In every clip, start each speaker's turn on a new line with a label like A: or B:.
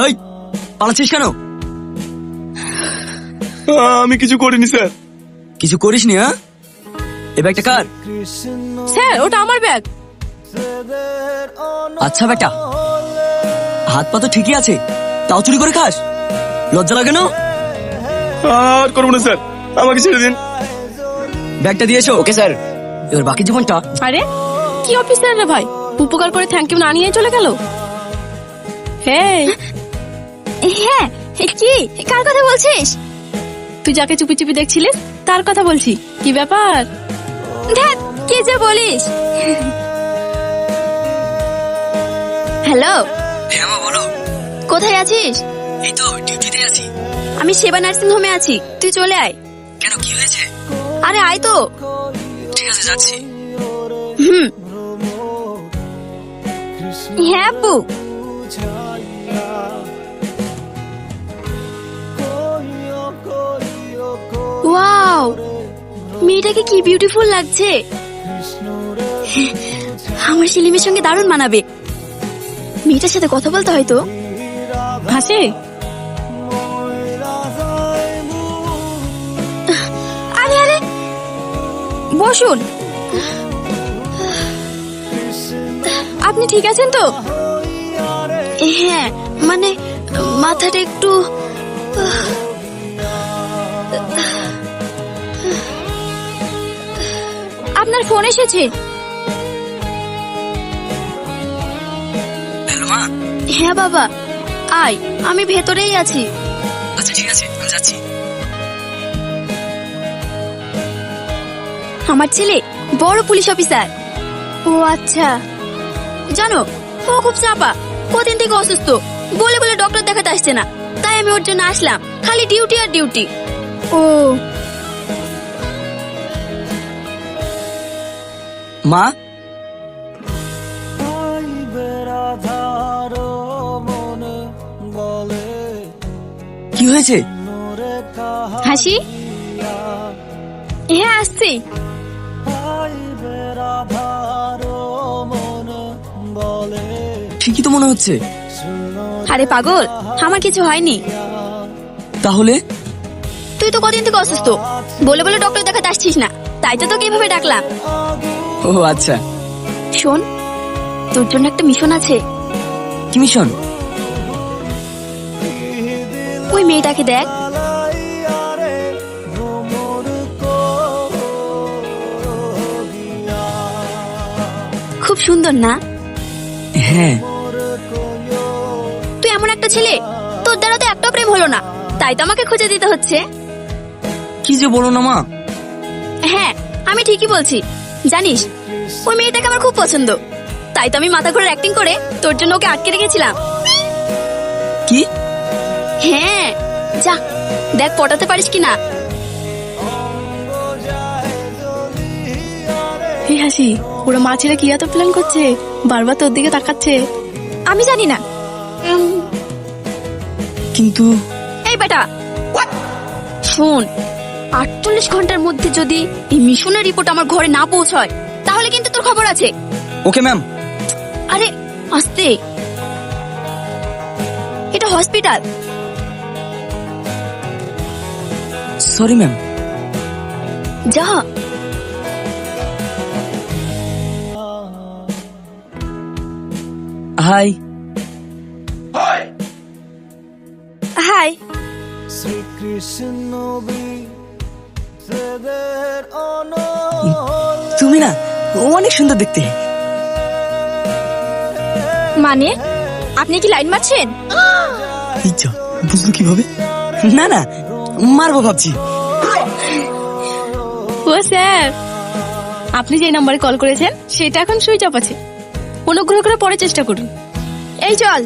A: এই পালাচ্ছিস কেন?
B: আমি কিছু করিনি স্যার।
A: কিছু করিসনি? হ্যাঁ, এ ব্যাগটা কার?
C: স্যার ওটা আমার ব্যাগ।
A: আচ্ছা বেটা, হাত পা তো ঠিকই আছে, তাও চুরি করে খাস? লজ্জা লাগে না?
B: আর করবো না স্যার, আমাকে ছেড়ে দিন।
A: ব্যাগটা দিয়ে এসো। Okay sir. এবার বাকি জীবনটা।
C: আরে কি অফিসার রে ভাই, উপকার করে থ্যাংক ইউ না নিয়ে চলে গেল। হ্যাঁ
D: হ্যাঁ, কি কার কথা বলছিস?
C: তুই যাকে চুপি চুপি দেখছিলিস তার কথা বলছি। কি ব্যাপার?
D: ধ্যাৎ, কি যে বলিস। হ্যালো,
A: হ্যাঁ মা বলো।
D: কোথায় আছিস?
A: এই তো ডিউটিতে আছি।
D: আমি সেবা নার্সিং হোমে আছি, তুই চলে আয়।
A: কেন, কি হয়েছে?
D: আরে আয় তো।
A: ঠিক আছে, যাচ্ছি।
D: হুম। হ্যাঁ আব্বু। ওয়াও, মেয়েটাকে কি বিউটিফুল লাগছে। আমার সেলিমের সঙ্গে দারুণ মানাবে। মেয়েটার সাথে কথা বলতে হয়তো।
C: হাসি
D: আরে আরে, বসুন।
C: আপনি ঠিক আছেন তো?
D: হ্যাঁ, মানে মাথাটা একটু।
C: আপনার ফোন এসেছে।
A: হ্যালো মা।
D: হ্যাঁ বাবা, আয়, আমি ভেতরেই আছি।
A: আচ্ছা ঠিক আছে, আমি যাচ্ছি।
D: আমার ছেলে বড় পুলিশ অফিসার। ও আচ্ছা। জানো, ও খুব চাপা, কদিন থেকে অসুস্থ, বলে বলে ডক্টর দেখাতে আসছে না। তাই আমি ওর জন্য আসলাম, খালি ডিউটি আর ডিউটি। ও
A: মা, কি হয়েছে?
D: হাসি। হ্যাঁ আসছি।
A: ঠিকই তো মনে হচ্ছে।
D: আরে পাগল, আমার কিছু হয়নি।
A: তাহলে?
D: তুই তো কদিন থেকে অসুস্থ, বলে বলে ডক্টর দেখাতে আসছিস না, তাই তো তোকে এভাবে ডাকলাম।
A: ও আচ্ছা।
D: শোন, তোর জন্য একটা মিশন আছে।
A: কি মিশন?
D: ওই মেয়েটাকে দেখ। খুব সুন্দর না?
A: হ্যাঁ।
D: তুই এমন একটা ছেলে, তোর দ্বারা তো একটা প্রেম হলো না, তাই তো আমাকে খুঁজে দিতে হচ্ছে।
A: কি যে বলো না মা।
D: হ্যাঁ, আমি ঠিকই বলছি। জানিস, ওই মেয়েটাকে আমার খুব পছন্দ, তাই তো আমি মাথা ঘোরার অ্যাক্টিং করে তোর জন্য ওকে আটকে রেখেছিলাম।
A: কি?
D: হ্যাঁ, যা দেখ পটাতে পারিস কিনা।
C: হে হাসি, ওরা মা ছেলে কি এত প্ল্যান করছে, বারবার তোর দিকে তাকাচ্ছে।
D: আমি জানি না।
A: কিন্তু
D: এই বেটা, শোন, 48 ঘন্টার মধ্যে যদি এই মিশনের রিপোর্ট আমার ঘরে না পৌঁছয়, তাহলে কিন্তু তোর খবর আছে।
A: Okay ma'am.
D: আরে আস্তে, এটা হসপিটাল।
A: Sorry ma'am.
D: যা।
A: হাই।
D: হাই।
A: তুমি না অনেক সুন্দর দেখতে।
D: মানে আপনি কি লাইন মারছেন?
A: ইচ্ছা বুঝলো কিভাবে? না না, মারবো ভাবছি।
C: ও স্যার, আপনি যে নাম্বারে কল করেছেন সেটা এখন সুইচ অফ আছে, অনুগ্রহ করে পরে চেষ্টা করুন।
D: এই চল।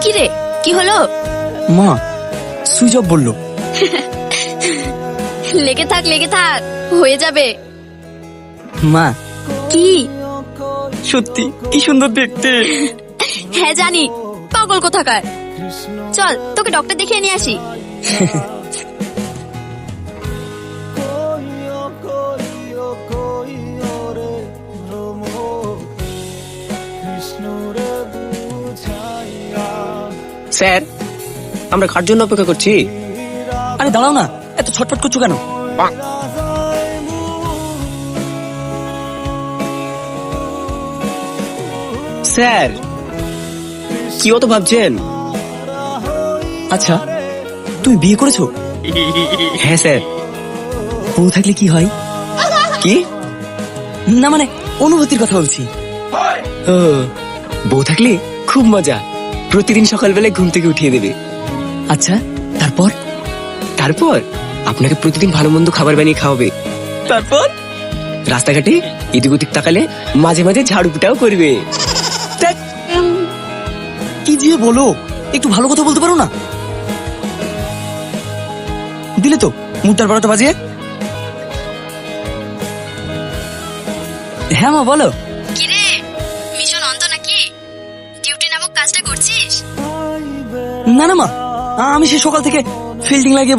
D: কি রে, কি হলো?
A: মা সুইচ অফ বললো।
D: লেগে থাক লেগে থাক, হয়ে যাবে।
A: মা
D: কি?
A: সত্যি কি সুন্দর দেখতে।
D: হ্যাঁ জানি, পাগল কোথাকার। চল তোকে ডক্টর দেখিয়ে নিয়ে আসি।
E: স্যার, আমরা কার জন্য অপেক্ষা করছি?
A: আরে দাঁড়াও না, এত ছটফট করছো কেন?
E: স্যার, কি অত ভাবছেন?
A: আচ্ছা, তুমি বিয়ে করেছো?
E: হ্যাঁ স্যার।
A: বউ থাকলে কি হয়?
E: কি?
A: না মানে অনুভূতির কথা বলছি।
E: ও, বউ থাকলে খুব মজা। প্রতিদিন সকালবেলায় ঘুম থেকে উঠিয়ে দেবে।
A: আচ্ছা, তারপর?
E: তারপর আপনাকে প্রতিদিন ভালো মন্দ খাবার বানিয়ে খাওয়াবে।
A: তারপর
E: রাস্তাঘাটে এদিক ওদিক তাকালে মাঝে মাঝে ঝাড়ু পিটাও করবে।
A: ধ্যাৎ, কি যে বলো, একটু ভালো কথা বলতে পারো না? দিলে তো মুটার 12টা বাজিয়ে। হ্যাঁ মা, বলো।
D: কিরে, মিশন অন্ত নাকি? ডিউটি নামক কাজটা করছিস?
A: না না মা, আমি সে সকাল থেকে ফিল্ডিং লাগিয়ে